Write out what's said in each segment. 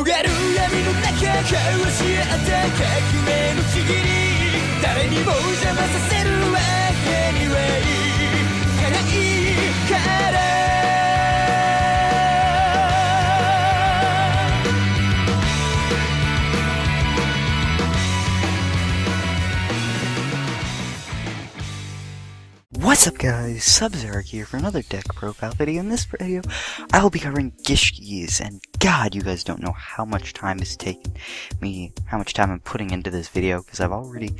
がる闇の中交し合った革命のちぎり誰にも邪魔させるわけにはいかないから What's up guys, Subzeroark here for another deck profile video. In this video, I will be covering Gishkis, and god, you guys don't know how much time it's taken me, how much time I'm putting into this video, because I've already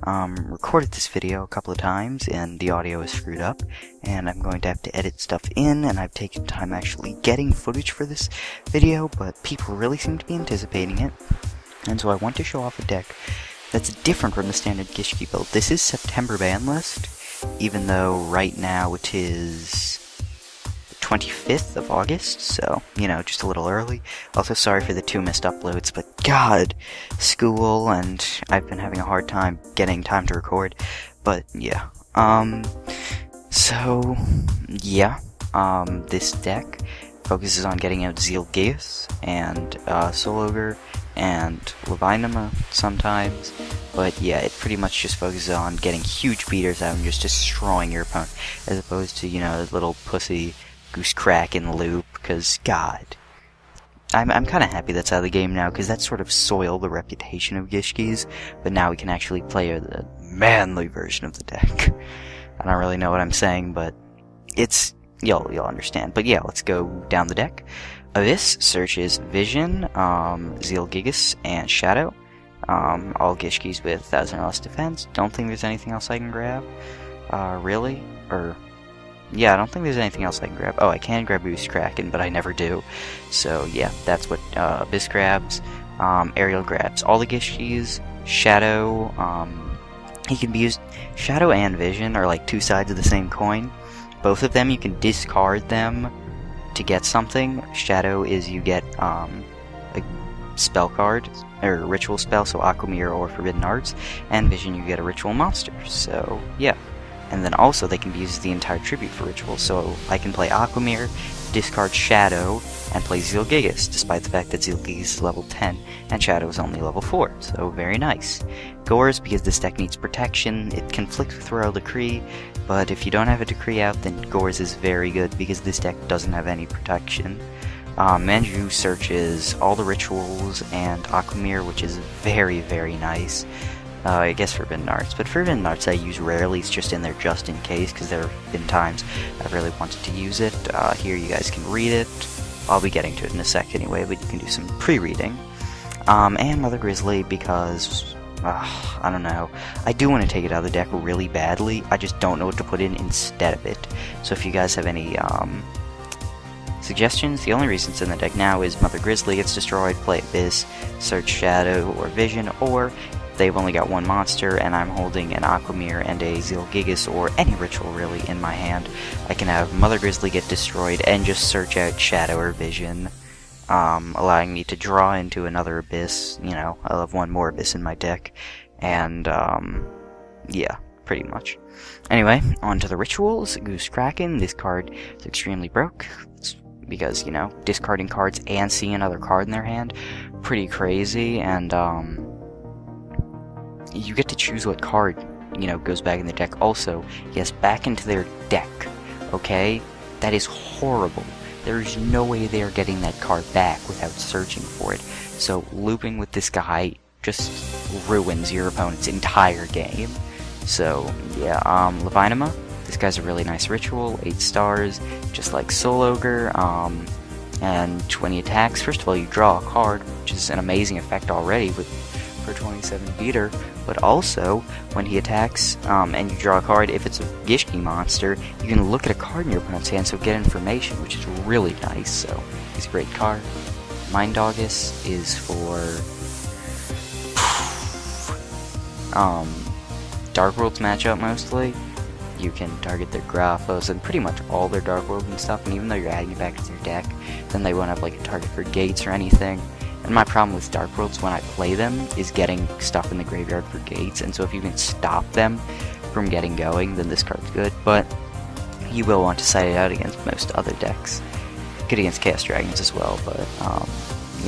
recorded this video a couple of times, and the audio is screwed up, and I'm going to have to edit stuff in, and I've taken time actually getting footage for this video, but people really seem to be anticipating it, and so I want to show off a deck that's different from the standard Gishki build. This is September ban list, even though right now it is the 25th of August, so, you know, just a little early. Also, sorry for the 2 missed uploads, but god, school, and I've been having a hard time getting time to record, but yeah. This deck focuses on getting out Yugioh and Sologr and Levinema sometimes, but yeah, it pretty much just focuses on getting huge beaters out and just destroying your opponent, as opposed to, you know, the little pussy goose crack in the loop, because god. I'm kind of happy that's out of the game now, because that sort of soiled the reputation of Gishkis, but now we can actually play the manly version of the deck. I don't really know what I'm saying, but it's, you'll understand. But yeah, let's go down the deck. This searches Vision, Yugioh, and Shadow. All Gishkis with 1000 or less defense. Don't think there's anything else I can grab. Really? Yeah, I don't think there's anything else I can grab. Oh, I can grab Boost Kraken, but I never do. So yeah, that's what Abyss grabs. Aerial grabs all the Gishkis. Shadow, he can be used. Shadow and Vision are like two sides of the same coin. Both of them, you can discard them to get something. Shadow is you get a spell card, or ritual spell, so Aquamirror or Forbidden Arts, and Vision you get a ritual monster, so yeah. And then also they can be used as the entire tribute for rituals, so I can play Aquamirror, discard Shadow, and play Yugioh, despite the fact that Yugioh is level 10, and Shadow is only level 4, so very nice. Gores, because this deck needs protection, it conflicts with Royal Decree, but if you don't have a Decree out, then Gores is very good, because this deck doesn't have any protection. Manju searches all the rituals and Aquamirror, which is very, very nice. I guess Forbidden Arts, but Forbidden Arts I use rarely, it's just in there just in case, because there have been times I've really wanted to use it. Here you guys can read it. I'll be getting to it in a sec anyway, but you can do some pre-reading. And Mother Grizzly, because, I don't know. I do want to take it out of the deck really badly, I just don't know what to put in instead of it. So if you guys have any, suggestions, the only reason it's in the deck now is Mother Grizzly gets destroyed, play Abyss, search Shadow or Vision, or they've only got one monster and I'm holding an Aquamirror and a Yugioh or any ritual really in my hand, I can have Mother Grizzly get destroyed and just search out Shadow or Vision, allowing me to draw into another Abyss. You know, I'll have one more Abyss in my deck, and yeah, pretty much. Anyway, on to the rituals. Goose Kraken, this card is extremely broke. Because, you know, discarding cards and seeing another card in their hand, pretty crazy, and, you get to choose what card, you know, goes back in the deck. Also, yes, back into their deck, okay? That is horrible. There is no way they are getting that card back without searching for it. So, looping with this guy just ruins your opponent's entire game. So, yeah, Levinema. This guy's a really nice ritual, 8 stars, just like Sologr, and when he attacks, first of all you draw a card, which is an amazing effect already for 27 beater, but also, when he attacks, and you draw a card, if it's a Gishki monster, you can look at a card in your opponent's hand, so get information, which is really nice, so he's a great card. Mind Doggus is for Dark Worlds matchup mostly. You can target their Graphos and pretty much all their Dark World and stuff, and even though you're adding it back to their deck, then they won't have like a target for gates or anything. And my problem with Dark Worlds when I play them is getting stuff in the graveyard for gates, and so if you can stop them from getting going, then this card's good, but you will want to side it out against most other decks. Good against Chaos Dragons as well, but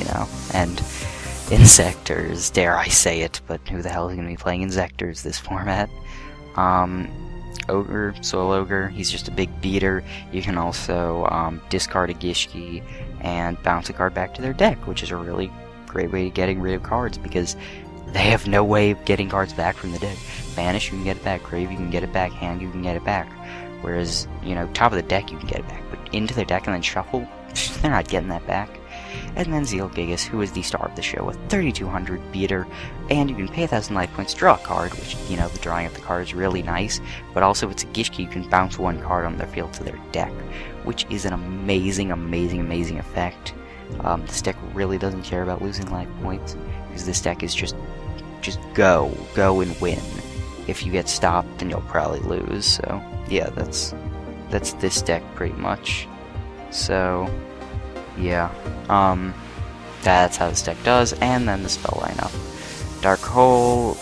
you know, and Insectors, dare I say it, but who the hell is going to be playing Insectors this format? Ogre, Soul Ogre, he's just a big beater. You can also discard a Gishki and bounce a card back to their deck, which is a really great way of getting rid of cards, because they have no way of getting cards back from the deck. Banish, you can get it back. Grave, you can get it back. Hand, you can get it back. Whereas, you know, top of the deck, you can get it back. But into their deck and then shuffle, they're not getting that back. And then Zeal Gigas, who is the star of the show, with 3,200 beater, and you can pay 1,000 life points, draw a card, which, you know, the drawing of the card is really nice, but also if it's a Gishki, you can bounce one card on their field to their deck, which is an amazing, amazing, amazing effect. This deck really doesn't care about losing life points, because this deck is just go and win. If you get stopped, then you'll probably lose, so, yeah, that's this deck pretty much. So, yeah, that's how this deck does, and then the spell lineup. Dark Hole,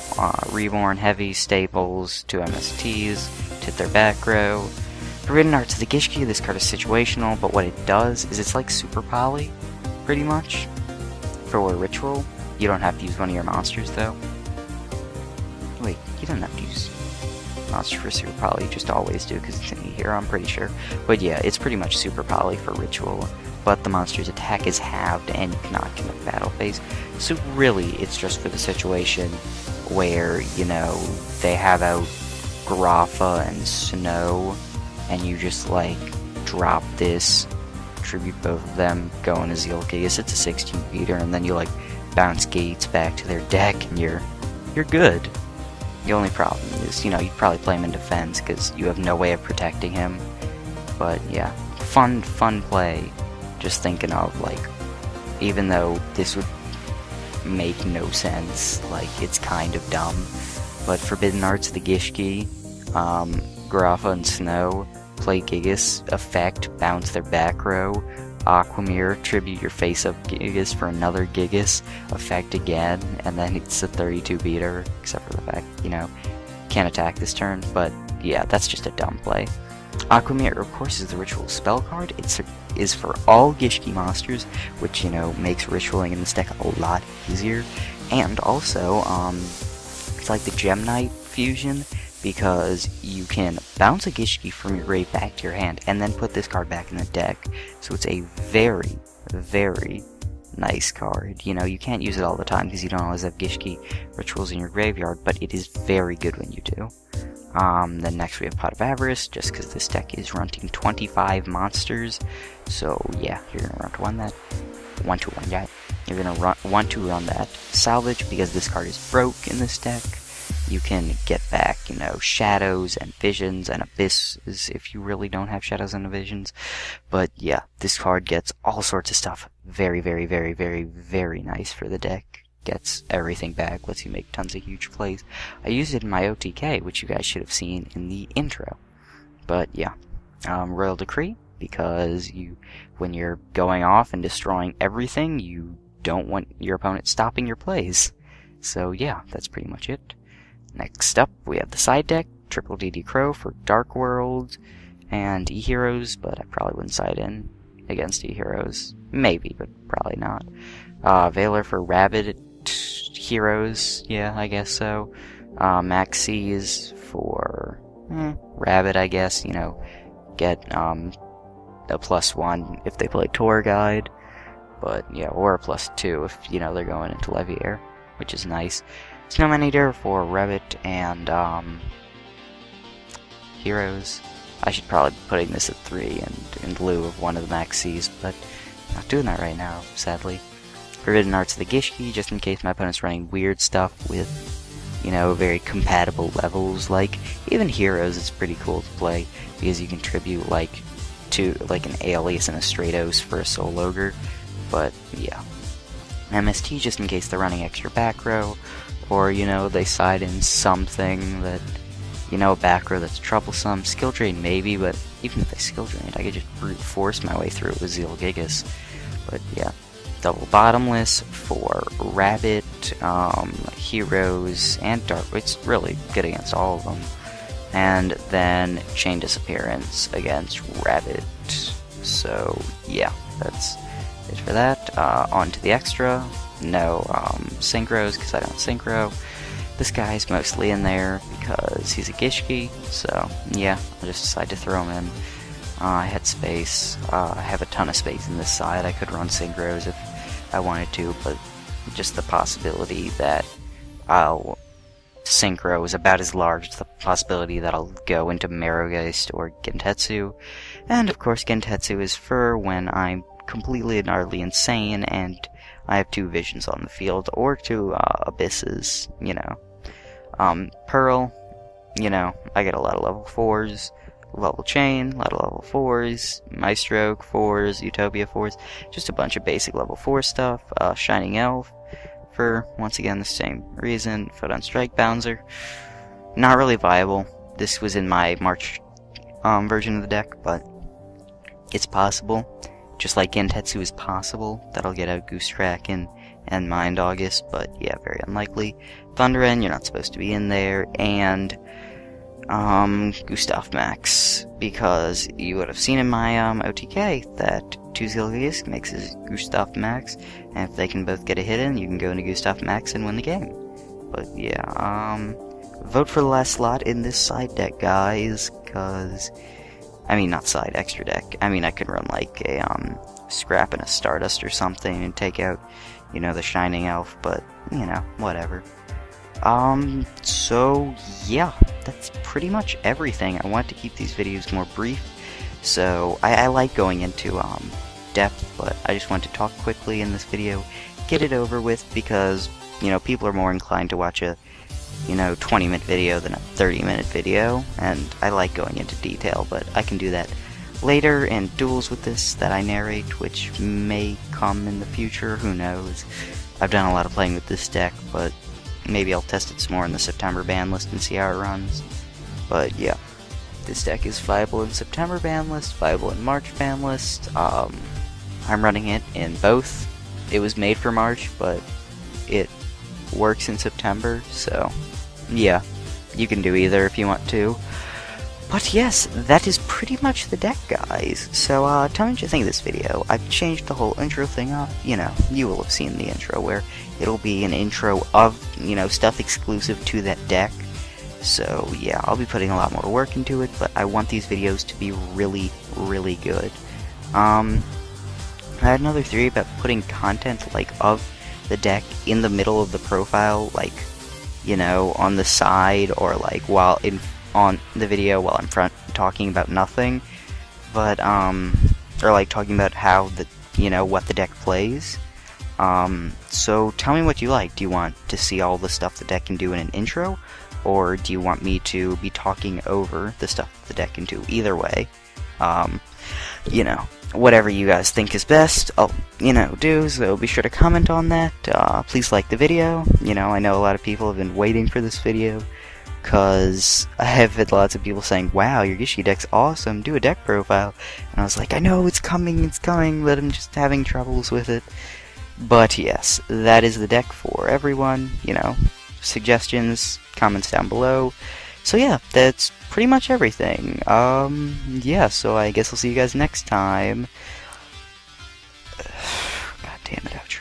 Reborn, Heavy, Staples, 2 MSTs, to their back row. Forbidden Arts of the Gishki, this card is situational, but what it does is it's like Super Poly, pretty much, for a ritual. You don't have to use one of your monsters, though. Wait, you don't have to use monsters for Super Poly, you just always do, because it's in here, I'm pretty sure. But yeah, it's pretty much Super Poly for ritual, but the monster's attack is halved, and you cannot commit battle phase. So really, it's just for the situation where, you know, they have out Garafa and Snow, and you just, like, drop this, tribute both of them, go into Zeal Gigas, it's a 16 beater, and then you, like, bounce Gates back to their deck, and you're good. The only problem is, you know, you'd probably play him in defense, because you have no way of protecting him. But, yeah, fun play. Just thinking of, like, even though this would make no sense, like, it's kind of dumb, but Forbidden Arts of the Gishki, Garafa and Snow, play Gigas, effect, bounce their back row, Aquamirror, tribute your face-up Gigas for another Gigas, effect again, and then it's a 32 beater, except for the fact, you know, can't attack this turn, but yeah, that's just a dumb play. Aquamirror, of course, is the ritual spell card. It is for all Gishki monsters, which, you know, makes ritualing in this deck a lot easier. And also, it's like the Gem Knight fusion, because you can bounce a Gishki from your grave back to your hand, and then put this card back in the deck. So it's a very, very nice card. You know, you can't use it all the time, because you don't always have Gishki rituals in your graveyard, but it is very good when you do. Then next we have Pot of Avarice, just because this deck is running 25 monsters, so yeah, you're gonna want to run that. You're gonna want to run that. Salvage, because this card is broke in this deck. You can get back, you know, Shadows and Visions and Abysses if you really don't have Shadows and Visions. But yeah, this card gets all sorts of stuff. Very, very, very, very, very nice for the deck. Gets everything back, lets you make tons of huge plays. I used it in my OTK, which you guys should have seen in the intro. But yeah, Royal Decree, because when you're going off and destroying everything, you don't want your opponent stopping your plays. So yeah, that's pretty much it. Next up, we have the side deck, Triple DD Crow for Dark World and E-Heroes, but I probably wouldn't side in against E-Heroes. Maybe, but probably not. Veiler for Rabid Heroes, yeah, I guess so. Maxis for Rabbit, I guess, you know, get a +1 if they play Tour Guide, but yeah, or a +2 if, you know, they're going into Leviair, which is nice. Snowman Eater for Rabbit and Heroes. I should probably be putting this at 3 in lieu of one of the Maxis, but I'm not doing that right now, sadly. Forbidden Arts of the Gishki, just in case my opponent's running weird stuff with, you know, very compatible levels. Like, even Heroes is pretty cool to play, because you can tribute, like, to, like, an Alias and a Stratos for a Soul Ogre. But, yeah. MST, just in case they're running extra back row, or, you know, they side in something that, you know, a back row that's troublesome. Skill Drain, maybe, but even if they skill drained, I could just brute force my way through it with Zeal Gigas. But, yeah. Double Bottomless for Rabbit, Heroes, and Dark. It's really good against all of them. And then Chain Disappearance against Rabbit. So, yeah, that's There's for that. On to the extra. No synchros, because I don't synchro. This guy's mostly in there because he's a Gishki, so yeah, I just decided to throw him in. I had space. I have a ton of space in this side. I could run synchros if I wanted to, but just the possibility that I'll synchro is about as large as the possibility that I'll go into Marogeist or Gentetsu. And of course Gentetsu is for when I'm completely and utterly insane and I have 2 visions on the field, or 2 abysses, you know. Pearl, you know, I get a lot of level 4s, level chain, a lot of level 4s, Maestro 4s, Utopia 4s, just a bunch of basic level 4 stuff. Shining Elf, for, once again, the same reason. Photon Strike Bouncer, not really viable. This was in my March version of the deck, but it's possible. Just like Gentetsu is possible that I'll get out Goose Track and Mind August, but yeah, very unlikely. Thunderen, you're not supposed to be in there, and Gustav Max, because you would have seen in my OTK that 2 Zilgius makes his Gustav Max, and if they can both get a hit in, you can go into Gustav Max and win the game. But yeah, vote for the last slot in this side deck, guys, because, I mean, not side, extra deck. I mean, I could run like a Scrap and a Stardust or something and take out, you know, the Shining Elf, but, you know, whatever. So, yeah, that's pretty much everything. I want to keep these videos more brief, so I like going into, depth, but I just want to talk quickly in this video, get it over with, because, you know, people are more inclined to watch a, you know, 20-minute video than a 30-minute video, and I like going into detail, but I can do that later in duels with this that I narrate, which may come in the future, who knows. I've done a lot of playing with this deck, but maybe I'll test it some more in the September ban list and see how it runs. But yeah, this deck is viable in September ban list, viable in March ban list. I'm running it in both. It was made for March, but it works in September, so yeah, you can do either if you want to. But yes, that is pretty much the deck, guys. So tell me what you think of this video. I've changed the whole intro thing up. You know, you will have seen the intro where it'll be an intro of, you know, stuff exclusive to that deck. So yeah, I'll be putting a lot more work into it, but I want these videos to be really, really good. I had another theory about putting content like of the deck in the middle of the profile, like, you know, on the side, or like while on the video while I'm front talking about nothing, but or like talking about how the, you know, what the deck plays. So tell me what you like. Do you want to see all the stuff the deck can do in an intro, or do you want me to be talking over the stuff the deck can do? Either way, you know, whatever you guys think is best, I'll, you know, do, so be sure to comment on that. Please like the video. You know, I know a lot of people have been waiting for this video, because I have had lots of people saying, wow, your Gishki deck's awesome, do a deck profile. And I was like, I know, it's coming, but I'm just having troubles with it. But yes, that is the deck for everyone. You know, suggestions, comments down below. So yeah, that's pretty much everything. Yeah, so I guess I'll see you guys next time. God damn it, outro.